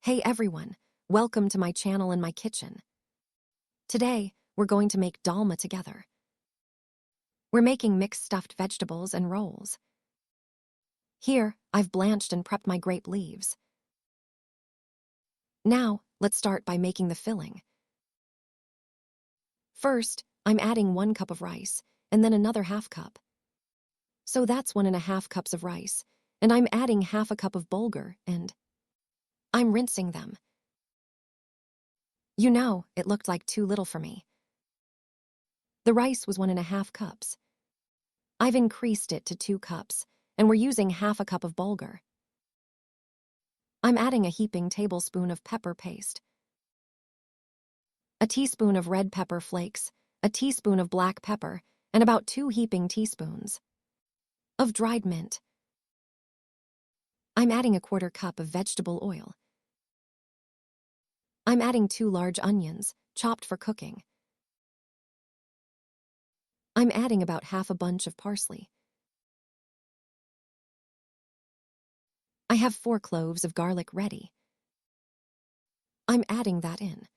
Hey everyone, welcome to my channel and my kitchen. Today, we're going to make dolma together. We're making mixed stuffed vegetables and rolls. Here, I've blanched and prepped my grape leaves. Now, let's start by making the filling. First, I'm adding 1 cup of rice, and then another half cup. So that's 1.5 cups of rice, and I'm adding half a cup of bulgur, and I'm rinsing them. You know, it looked like too little for me. The rice was 1.5 cups. I've increased it to 2 cups, and we're using half a cup of bulgur. I'm adding a heaping tablespoon of pepper paste, a teaspoon of red pepper flakes, a teaspoon of black pepper, and about 2 heaping teaspoons of dried mint. I'm adding a 1/4 cup of vegetable oil. I'm adding 2 large onions, chopped for cooking. I'm adding about half a bunch of parsley. I have 4 cloves of garlic ready. I'm adding that in.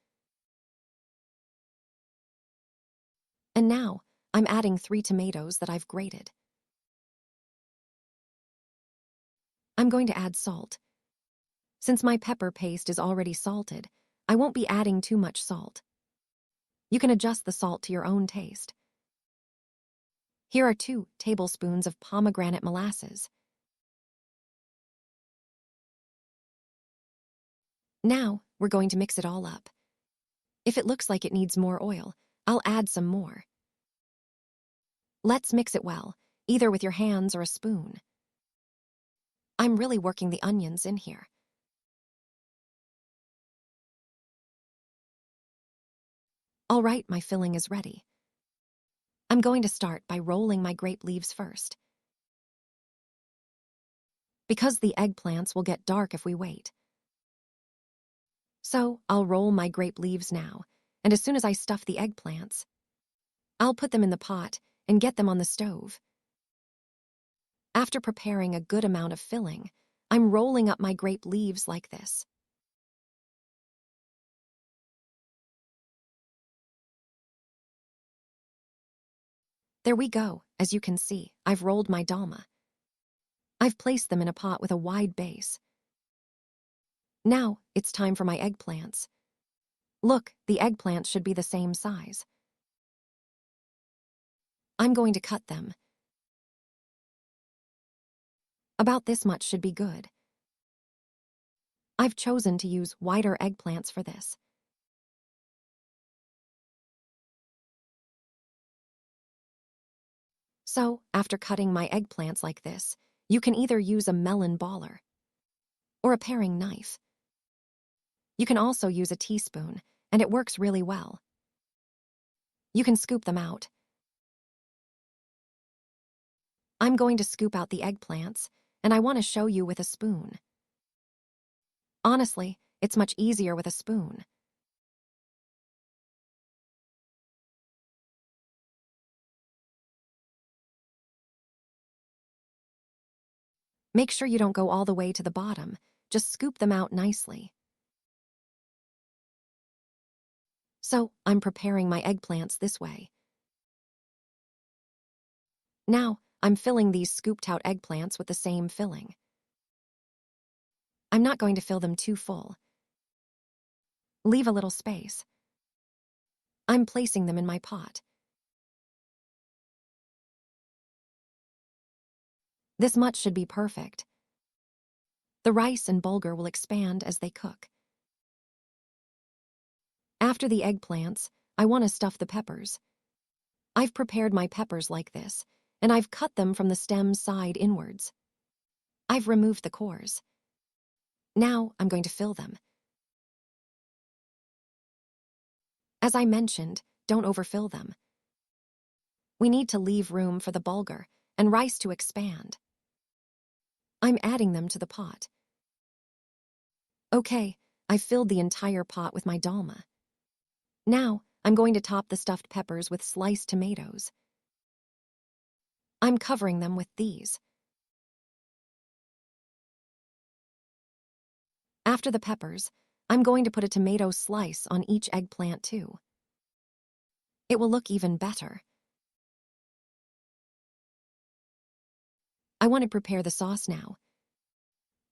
And now, I'm adding 3 tomatoes that I've grated. I'm going to add salt. Since my pepper paste is already salted, I won't be adding too much salt. You can adjust the salt to your own taste. Here are 2 tablespoons of pomegranate molasses. Now, we're going to mix it all up. If it looks like it needs more oil, I'll add some more. Let's mix it well, either with your hands or a spoon. I'm really working the onions in here. All right, my filling is ready. I'm going to start by rolling my grape leaves first, because the eggplants will get dark if we wait. So, I'll roll my grape leaves now, and as soon as I stuff the eggplants, I'll put them in the pot and get them on the stove. After preparing a good amount of filling, I'm rolling up my grape leaves like this. There we go. As you can see, I've rolled my dolma. I've placed them in a pot with a wide base. Now, it's time for my eggplants. Look, the eggplants should be the same size. I'm going to cut them. About this much should be good. I've chosen to use wider eggplants for this. So, after cutting my eggplants like this, you can either use a melon baller or a paring knife. You can also use a teaspoon, and it works really well. You can scoop them out. I'm going to scoop out the eggplants, and I want to show you with a spoon. Honestly, it's much easier with a spoon. Make sure you don't go all the way to the bottom. Just scoop them out nicely. So, I'm preparing my eggplants this way. Now, I'm filling these scooped-out eggplants with the same filling. I'm not going to fill them too full. Leave a little space. I'm placing them in my pot. This much should be perfect. The rice and bulgur will expand as they cook. After the eggplants, I want to stuff the peppers. I've prepared my peppers like this, and I've cut them from the stem side inwards. I've removed the cores. Now I'm going to fill them. As I mentioned, don't overfill them. We need to leave room for the bulgur and rice to expand. I'm adding them to the pot. Okay, I've filled the entire pot with my dolma. Now, I'm going to top the stuffed peppers with sliced tomatoes. I'm covering them with these. After the peppers, I'm going to put a tomato slice on each eggplant too. It will look even better. I want to prepare the sauce now.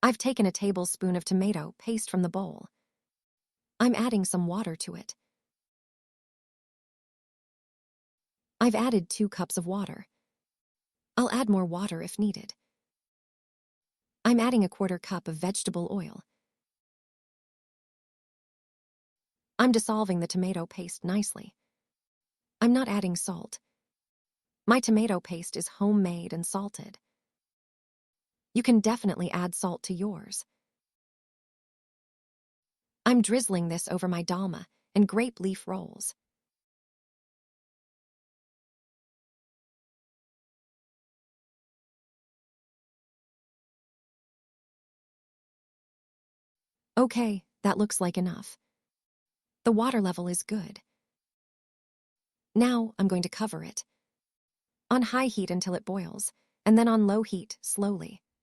I've taken a tablespoon of tomato paste from the bowl. I'm adding some water to it. I've added 2 cups of water. I'll add more water if needed. I'm adding a 1/4 cup of vegetable oil. I'm dissolving the tomato paste nicely. I'm not adding salt. My tomato paste is homemade and salted. You can definitely add salt to yours. I'm drizzling this over my dolma and grape leaf rolls. Okay, that looks like enough. The water level is good. Now I'm going to cover it. On high heat until it boils, and then on low heat slowly.